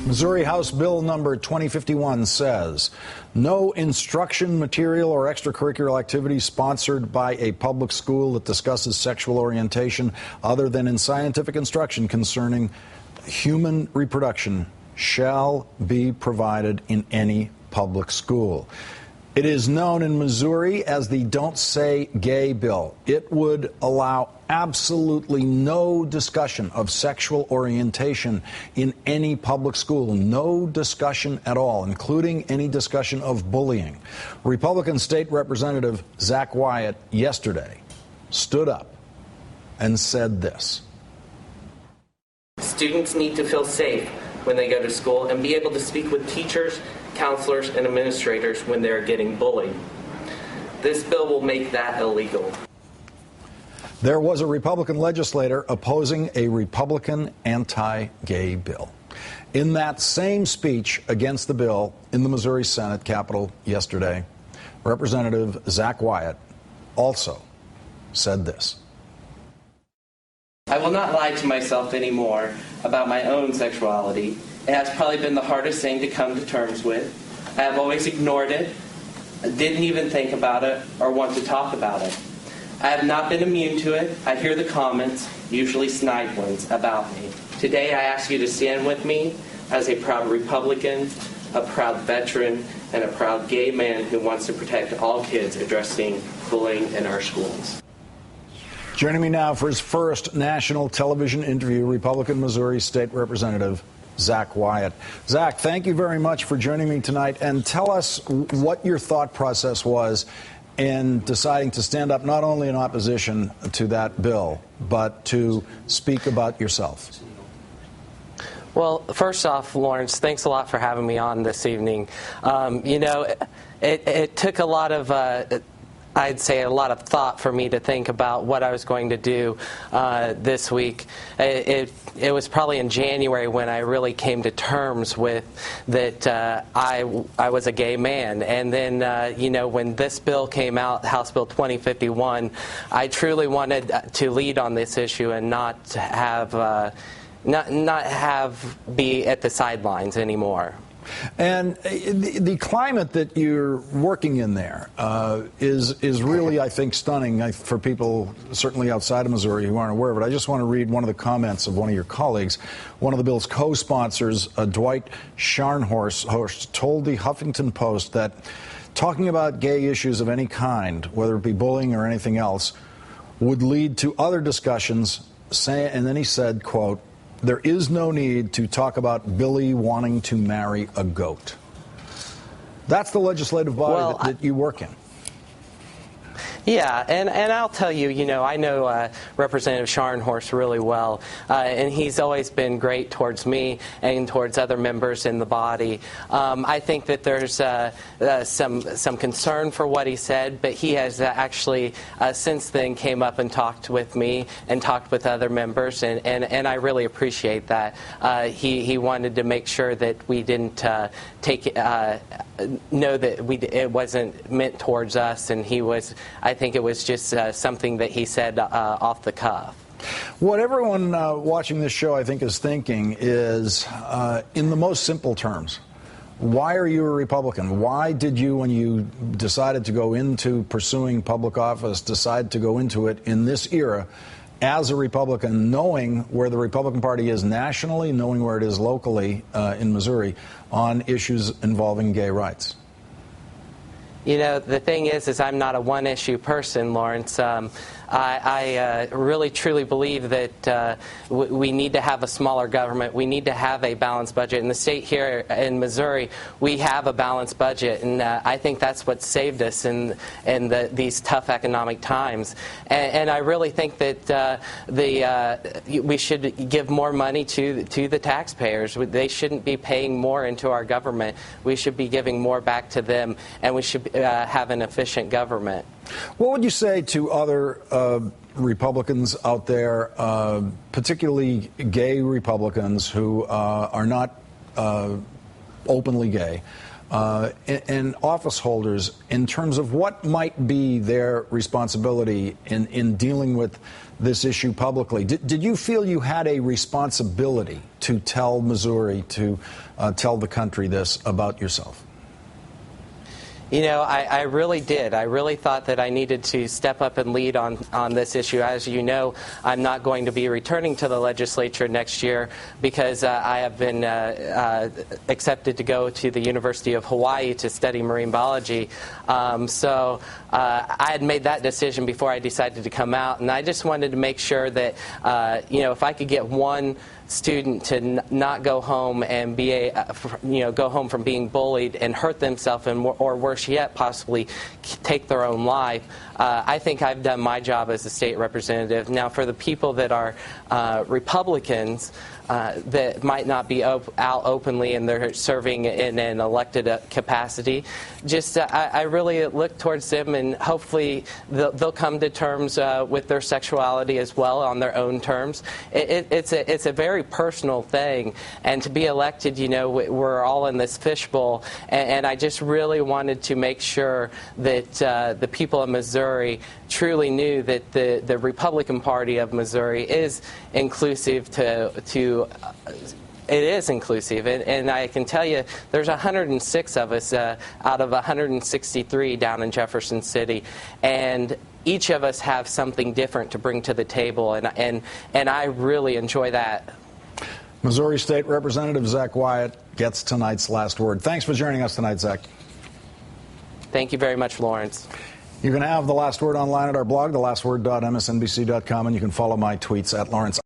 Missouri House Bill number 2051 says no instruction material or extracurricular activity sponsored by a public school that discusses sexual orientation other than in scientific instruction concerning human reproduction shall be provided in any public school. It is known in Missouri as the Don't Say Gay bill. It would allow absolutely no discussion of sexual orientation in any public school, no discussion at all, including any discussion of bullying. Republican State Representative Zach Wyatt yesterday stood up and said this. Students need to feel safe when they go to school and be able to speak with teachers, counselors, and administrators when they're getting bullied. This bill will make that illegal. There was a Republican legislator opposing a Republican anti-gay bill. In that same speech against the bill in the Missouri Senate Capitol yesterday, Representative Zach Wyatt also said this. I will not lie to myself anymore about my own sexuality. It has probably been the hardest thing to come to terms with. I have always ignored it, didn't even think about it, or want to talk about it. I have not been immune to it. I hear the comments, usually snide ones, about me. Today I ask you to stand with me as a proud Republican, a proud veteran, and a proud gay man who wants to protect all kids addressing bullying in our schools. Joining me now for his first national television interview, Republican Missouri State Representative Zach Wyatt. Zach, thank you very much for joining me tonight, and tell us what your thought process was in deciding to stand up not only in opposition to that bill, but to speak about yourself. Well, first off, Lawrence, thanks a lot for having me on this evening. It took a lot of I'd say a lot of thought for me to think about what I was going to do this week. It was probably in January when I really came to terms with that I was a gay man. And then, when this bill came out, House Bill 2051, I truly wanted to lead on this issue and not have be at the sidelines anymore. And the climate that you're working in there is really, I think, stunning for people certainly outside of Missouri who aren't aware of it. I just want to read one of the comments of one of your colleagues. One of the bill's co-sponsors, Dwight Scharnhorst, told the Huffington Post that talking about gay issues of any kind, whether it be bullying or anything else, would lead to other discussions, and then he said, quote, "There is no need to talk about Billy wanting to marry a goat." That's the legislative body that you work in. Yeah, and I'll tell you, I know Representative Scharnhorst really well, and he's always been great towards me and towards other members in the body. I think that there's some concern for what he said, but he has actually since then came up and talked with me and talked with other members, and I really appreciate that. He wanted to make sure that we didn't know that it wasn't meant towards us, and I think it was just something that he said off the cuff. What everyone watching this show, I think, is thinking is, in the most simple terms, why are you a Republican? Why did you, when you decided to go into pursuing public office, decide to go into it in this era as a Republican, knowing where the Republican Party is nationally, knowing where it is locally in Missouri on issues involving gay rights? The thing is I'm not a one-issue person, Lawrence. I really, truly believe that we need to have a smaller government. We need to have a balanced budget. In the state here in Missouri, we have a balanced budget, and I think that's what saved us in these tough economic times. And I really think that we should give more money to the taxpayers. They shouldn't be paying more into our government. We should be giving more back to them, and we should have an efficient government. What would you say to other Republicans out there, particularly gay Republicans who are not openly gay, and office holders in terms of what might be their responsibility in dealing with this issue publicly. Did you feel you had a responsibility to tell Missouri, to tell the country this about yourself? You know, I really did. I really thought that I needed to step up and lead on this issue. As you know, I'm not going to be returning to the legislature next year because I have been accepted to go to the University of Hawaii to study marine biology. So I had made that decision before I decided to come out, and I just wanted to make sure that, you know, if I could get one student to not go home and be go home from being bullied and hurt themselves, and or worse yet, possibly take their own life, I think I've done my job as a state representative. Now, for the people that are Republicans that might not be out openly and they're serving in an elected capacity, just I really look towards them, and hopefully they'll come to terms with their sexuality as well on their own terms. It's a very personal thing, and to be elected, you know, we're all in this fishbowl, and I just really wanted to make sure that the people of Missouri truly knew that the Republican Party of Missouri is inclusive it is inclusive, and I can tell you there's 106 of us out of 163 down in Jefferson City, and each of us have something different to bring to the table, and I really enjoy that. Missouri State Representative Zach Wyatt gets tonight's last word. Thanks for joining us tonight, Zach. Thank you very much, Lawrence. You can have the last word online at our blog, thelastword.msnbc.com, and you can follow my tweets at Lawrence.